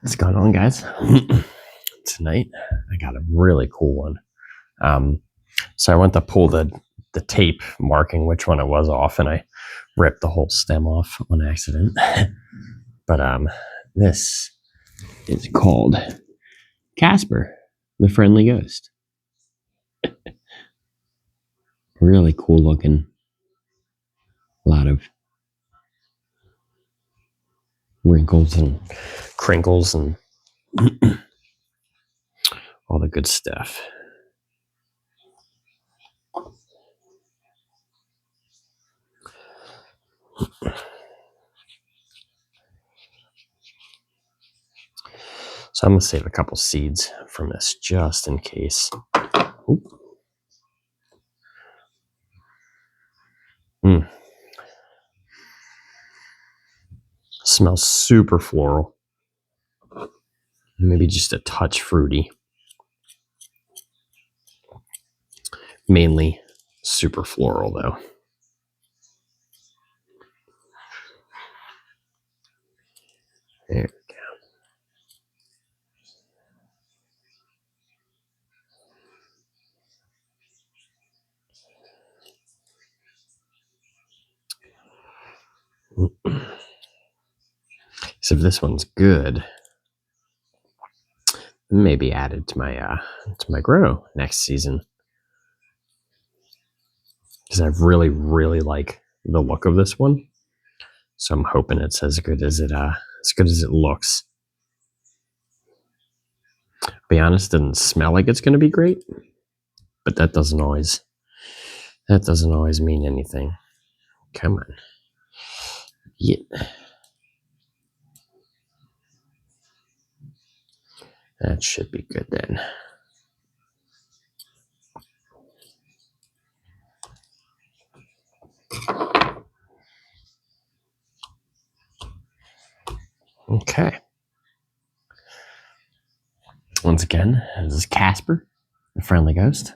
What's going on, guys? Tonight, I got a really cool one. So I went to pull the tape marking which one it was off, and I ripped the whole stem off on accident. But this is called Casper, the Friendly Ghost. Really cool looking. A lot of wrinkles and crinkles and all the good stuff. So I'm going to save a couple seeds from this just in case. Oop. Smells super floral. Maybe just a touch fruity. Mainly super floral, though. There we go. So if this one's good, maybe added to my grow next season, because I really like the look of this one. So I'm hoping it's as good as it looks. To be honest, it doesn't smell like it's going to be great, but that doesn't always mean anything. Come on, yeah. That should be good then. Okay. Once again, this is Casper, the Friendly Ghost.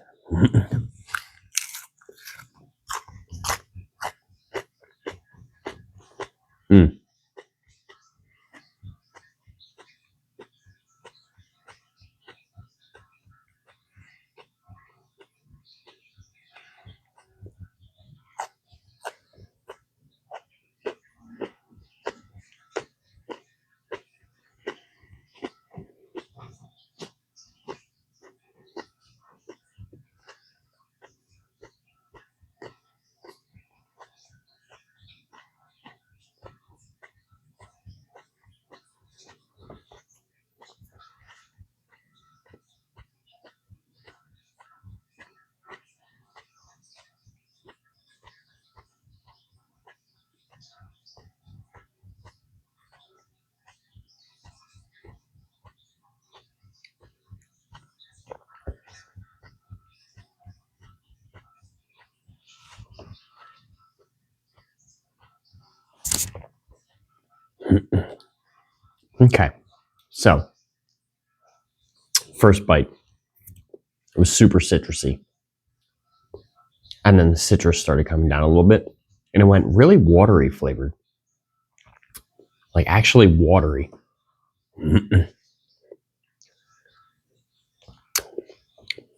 Okay, so first bite, it was super citrusy, and then the citrus started coming down a little bit, and it went really watery flavored, like actually watery. And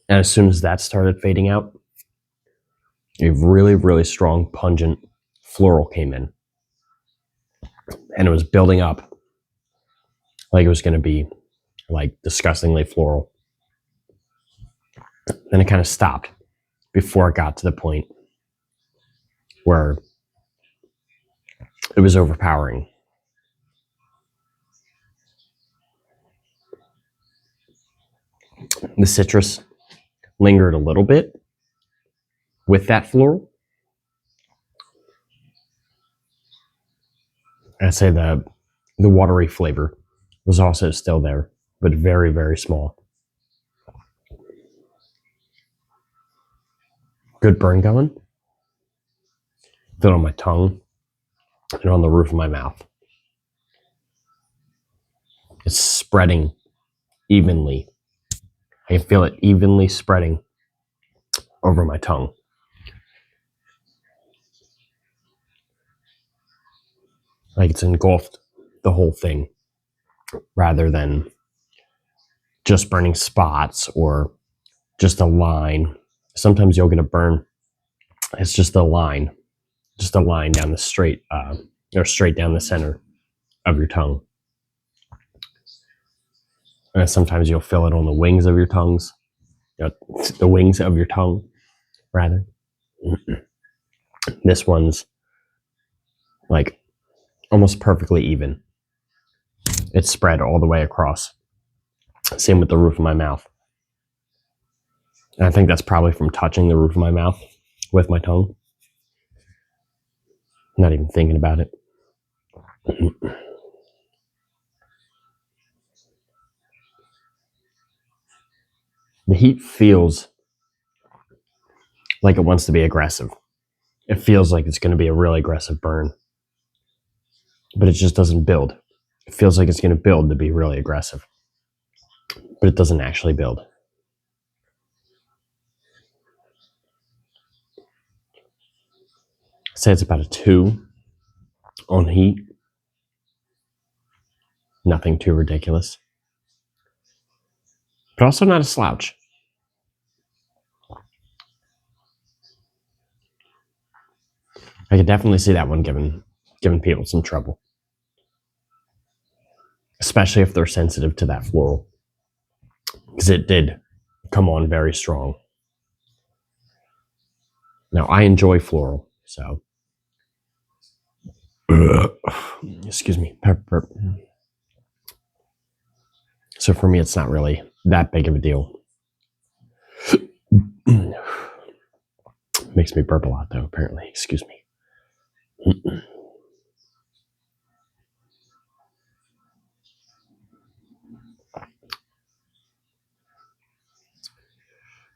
as soon as that started fading out, a really strong pungent floral came in, and it was building up like it was going to be like disgustingly floral. Then it kind of stopped before it got to the point where it was overpowering. The citrus lingered a little bit with that floral. I'd say the watery flavor was also still there, but very small. Good burn going. Feel it on my tongue and on the roof of my mouth. It's spreading evenly. I can feel it evenly spreading over my tongue. Like it's engulfed the whole thing rather than just burning spots or just a line. Sometimes you'll get a burn. It's just a line down the straight, or straight down the center of your tongue. And sometimes you'll feel it on the wings of your tongues, the wings of your tongue, rather. This one's like almost perfectly even. It's spread all the way across. Same with the roof of my mouth. And I think that's probably from touching the roof of my mouth with my tongue. Not even thinking about it. The heat feels like it wants to be aggressive. It feels like it's going to be a really aggressive burn. But it just doesn't build. It feels like it's going to build to be really aggressive. But it doesn't actually build. I'd say it's about a 2 on heat. Nothing too ridiculous. But also not a slouch. I could definitely see that one giving people some trouble. Especially if they're sensitive to that floral. Because it did come on very strong. Now, I enjoy floral, so... Excuse me. Pepper. So for me, it's not really that big of a deal. Makes me burp a lot, though, apparently. Excuse me.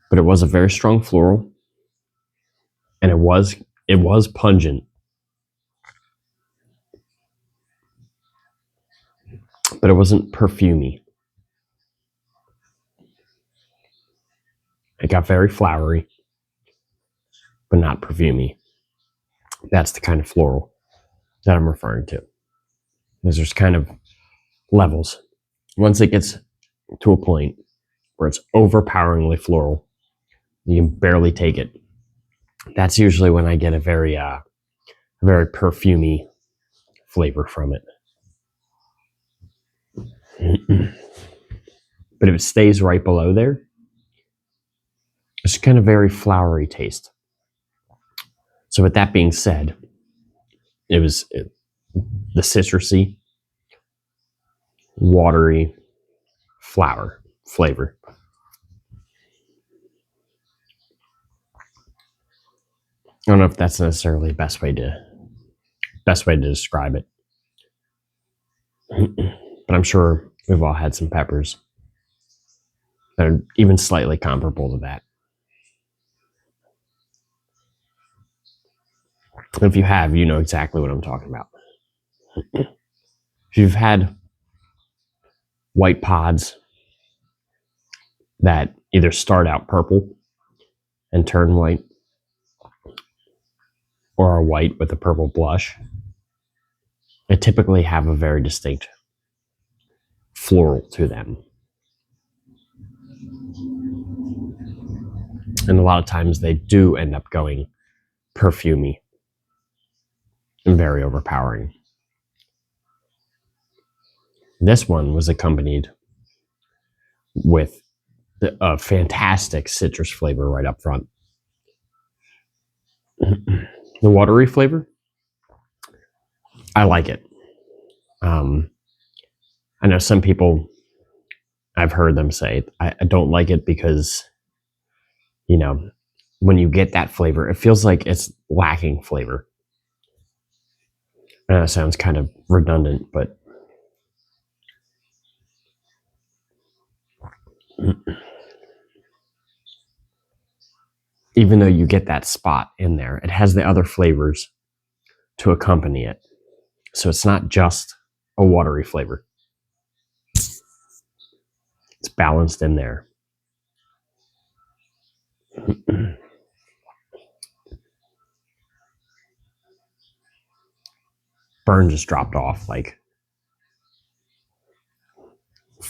But it was a very strong floral, and it was pungent. But it wasn't perfumey. It got very flowery, but not perfumey. That's the kind of floral that I'm referring to. There's kind of levels. Once it gets to a point where it's overpoweringly floral, you can barely take it. That's usually when I get a very perfumey flavor from it. But if it stays right below there, it's kind of very flowery taste. So with that being said, it was the citrusy, watery flower flavor. I don't know if that's necessarily the best way to describe it. But I'm sure we've all had some peppers that are even slightly comparable to that. If you have, you know exactly what I'm talking about. If you've had white pods that either start out purple and turn white, or are white with a purple blush, they typically have a very distinct floral to them. And a lot of times they do end up going perfumey and very overpowering. This one was accompanied with a fantastic citrus flavor right up front. The watery flavor, I like it. I know some people, I've heard them say, I don't like it because, when you get that flavor, it feels like it's lacking flavor. I know it sounds kind of redundant, but even though you get that spot in there, it has the other flavors to accompany it. So it's not just a watery flavor. It's balanced in there. Burn just dropped off like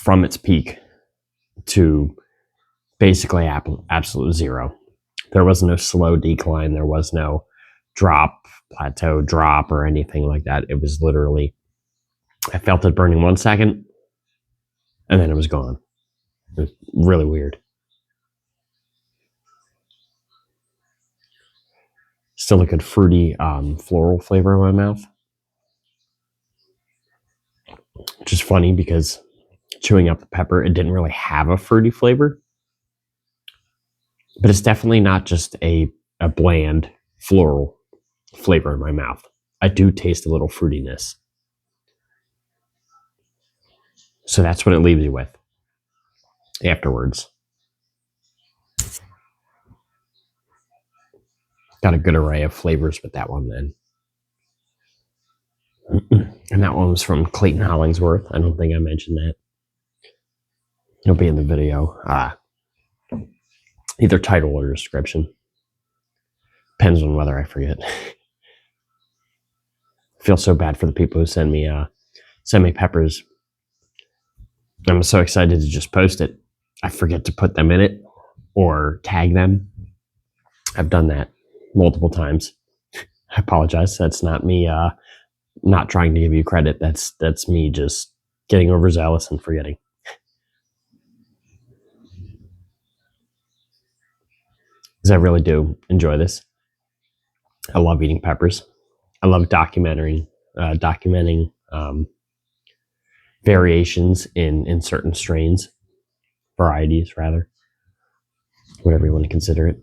from its peak to basically absolute zero. There was no slow decline. There was no plateau drop, or anything like that. It was literally, I felt it burning 1 second, and then it was gone. It was really weird. Still a good fruity, floral flavor in my mouth. Which is funny because chewing up the pepper, it didn't really have a fruity flavor. But it's definitely not just a bland floral flavor in my mouth. I do taste a little fruitiness. So that's what it leaves you with afterwards. Got a good array of flavors with that one then. And that one was from Clayton Hollingsworth. I don't think I mentioned that. It'll be in the video. Either title or description. Depends on whether I forget. I feel so bad for the people who send me peppers. I'm so excited to just post it. I forget to put them in it or tag them. I've done that multiple times. I apologize. That's not me not trying to give you credit. That's me just getting overzealous and forgetting. Because I really do enjoy this. I love eating peppers. I love documenting variations in certain strains, varieties rather, whatever you want to consider it.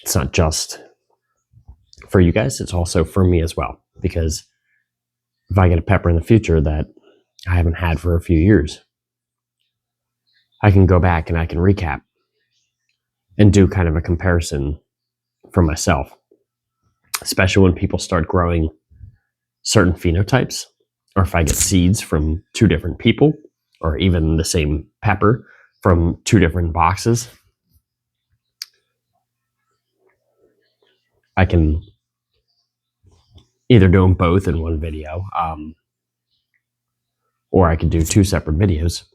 It's not just for you guys, it's also for me as well, because if I get a pepper in the future that I haven't had for a few years, I can go back and I can recap and do kind of a comparison for myself, especially when people start growing certain phenotypes, or if I get seeds from two different people, or even the same pepper from two different boxes. I can either do them both in one video, or I could do two separate videos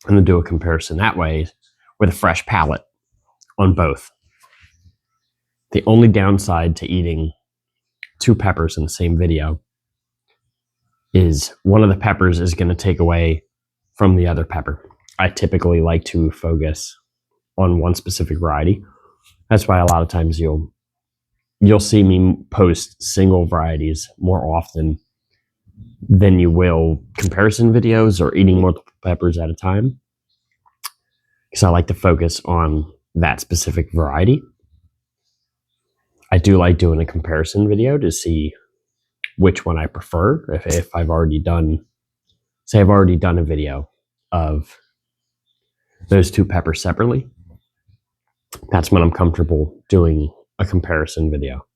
and then do a comparison that way with a fresh palate on both. The only downside to eating two peppers in the same video is one of the peppers is going to take away from the other pepper. I typically like to focus on one specific variety. That's why a lot of times you'll see me post single varieties more often than you will comparison videos or eating multiple peppers at a time, because I like to focus on that specific variety. I do like doing a comparison video to see which one I prefer. If I've already done, say I've already done a video of those two peppers separately, that's when I'm comfortable doing a comparison video.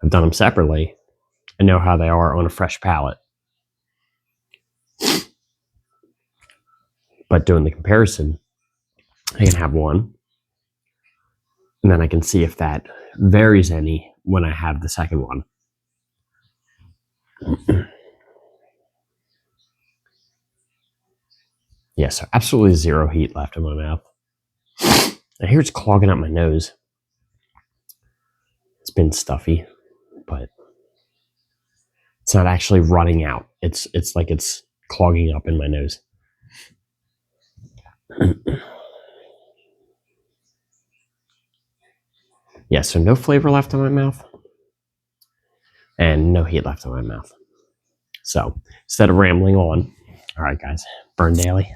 I've done them separately. I know how they are on a fresh palate. But doing the comparison, I can have one, and then I can see if that varies any when I have the second one. Yeah, so absolutely zero heat left in my mouth. I hear it's clogging up my nose. It's been stuffy, but it's not actually running out. It's like it's clogging up in my nose. Yeah, so no flavor left in my mouth and no heat left in my mouth. So instead of rambling on, all right, guys, burn daily.